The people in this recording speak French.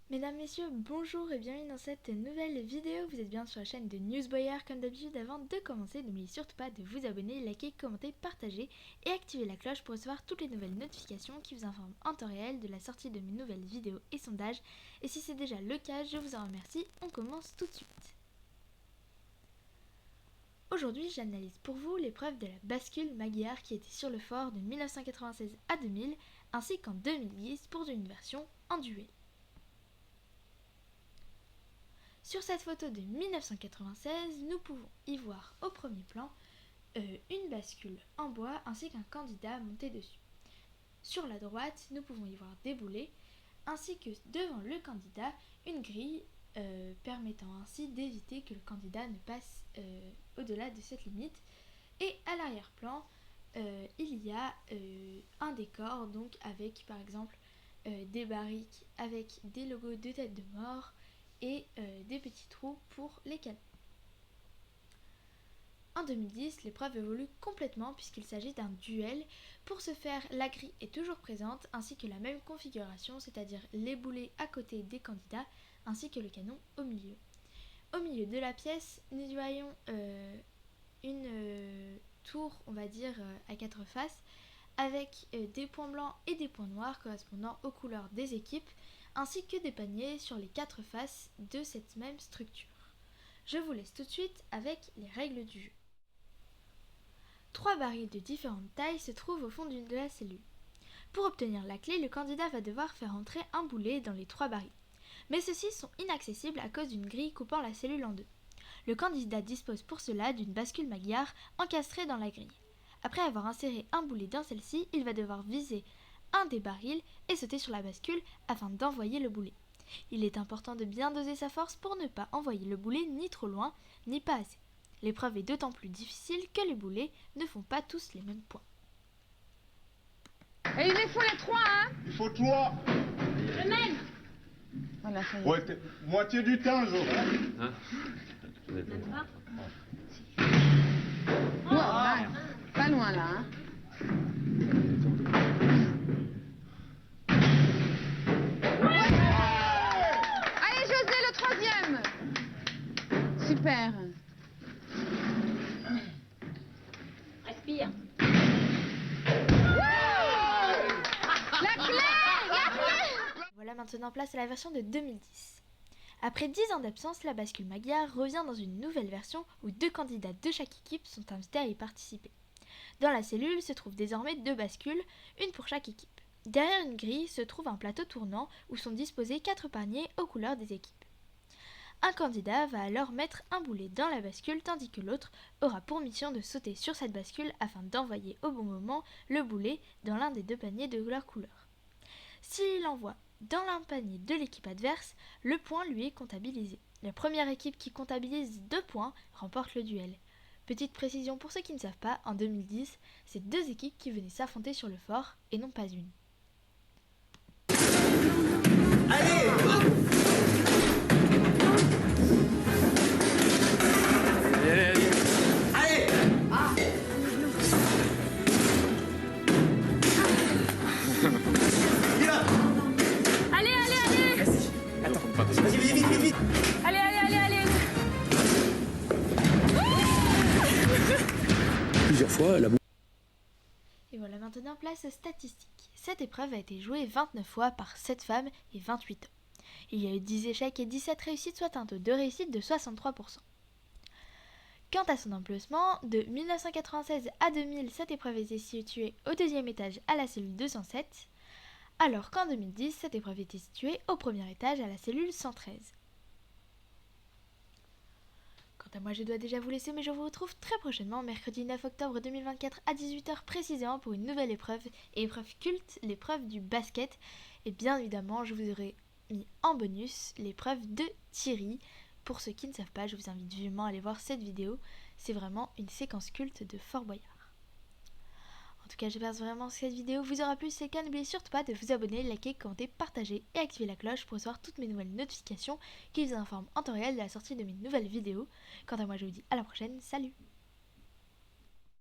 Mesdames, messieurs, bonjour et bienvenue dans cette nouvelle vidéo. Vous êtes bien sur la chaîne de Newsboyer. Comme d'habitude, avant de commencer, n'oubliez surtout pas de vous abonner, liker, commenter, partager et activer la cloche pour recevoir toutes les nouvelles notifications qui vous informent en temps réel de la sortie de mes nouvelles vidéos et sondages. Et si c'est déjà le cas, je vous en remercie. On commence tout de suite. Aujourd'hui, j'analyse pour vous l'épreuve de la bascule Magyar qui était sur le fort de 1996 à 2000 ainsi qu'en 2010 pour une version en duel. Sur cette photo de 1996, nous pouvons y voir au premier plan une bascule en bois ainsi qu'un candidat monté dessus. Sur la droite, nous pouvons y voir des boulets ainsi que devant le candidat une grille permettant ainsi d'éviter que le candidat ne passe au-delà de cette limite. Et à l'arrière-plan, il y a un décor donc avec par exemple des barriques avec des logos de tête de mort et des petits trous pour les canons. En 2010, l'épreuve évolue complètement puisqu'il s'agit d'un duel. Pour ce faire, la grille est toujours présente ainsi que la même configuration, c'est-à-dire les boulets à côté des candidats ainsi que le canon au milieu. Au milieu de la pièce, nous voyons une tour, on va dire, à quatre faces avec des points blancs et des points noirs correspondant aux couleurs des équipes ainsi que des paniers sur les quatre faces de cette même structure. Je vous laisse tout de suite avec les règles du jeu. 3 barils de différentes tailles se trouvent au fond de la cellule. Pour obtenir la clé, le candidat va devoir faire entrer un boulet dans les 3 barils. Mais ceux-ci sont inaccessibles à cause d'une grille coupant la cellule en deux. Le candidat dispose pour cela d'une bascule Magyar encastrée dans la grille. Après avoir inséré un boulet dans celle-ci, il va devoir viser un des barils et sauter sur la bascule afin d'envoyer le boulet. Il est important de bien doser sa force pour ne pas envoyer le boulet ni trop loin, ni pas assez. L'épreuve est d'autant plus difficile que les boulets ne font pas tous les mêmes points. Et il les faut les 3, hein? Il faut 3. Je mène. Voilà, ça y est. Ouais, moitié du temps, Jo. Hein? Wow, pas loin là, hein? Allez José, le 3e. Super. Respire. La clé. Voilà maintenant place à la version de 2010. Après 10 ans d'absence, la bascule Magyar revient dans une nouvelle version où 2 candidats de chaque équipe sont invités à y participer. Dans la cellule se trouvent désormais 2 bascules, une pour chaque équipe. Derrière une grille se trouve un plateau tournant où sont disposés 4 paniers aux couleurs des équipes. Un candidat va alors mettre un boulet dans la bascule tandis que l'autre aura pour mission de sauter sur cette bascule afin d'envoyer au bon moment le boulet dans l'un des 2 paniers de leur couleur. S'il envoie dans l'un panier de l'équipe adverse, le point lui est comptabilisé. La première équipe qui comptabilise 2 points remporte le duel. Petite précision pour ceux qui ne savent pas, en 2010, c'est 2 équipes qui venaient s'affronter sur le fort et non pas une. Allez, allez, allez. Vas-y, vite. Allez, allez, allez, allez. Plusieurs fois, la Et voilà maintenant place aux statistiques. Cette épreuve a été jouée 29 fois par 7 femmes et 28 hommes. Il y a eu 10 échecs et 17 réussites, soit un taux de réussite de 63%. Quant à son emplacement, de 1996 à 2000, cette épreuve était située au 2e étage à la cellule 207, alors qu'en 2010, cette épreuve était située au 1er étage à la cellule 113. Quant à moi, je dois déjà vous laisser, mais je vous retrouve très prochainement, mercredi 9 octobre 2024 à 18h précisément pour une nouvelle épreuve, et épreuve culte, l'épreuve du basket. Et bien évidemment, je vous aurai mis en bonus l'épreuve de Thierry. Pour ceux qui ne savent pas, je vous invite vivement à aller voir cette vidéo. C'est vraiment une séquence culte de Fort Boyard. En tout cas, j'espère vraiment que cette vidéo vous aura plu. Si c'est le cas, n'oubliez surtout pas de vous abonner, liker, commenter, partager et activer la cloche pour recevoir toutes mes nouvelles notifications qui vous informent en temps réel de la sortie de mes nouvelles vidéos. Quant à moi, je vous dis à la prochaine. Salut!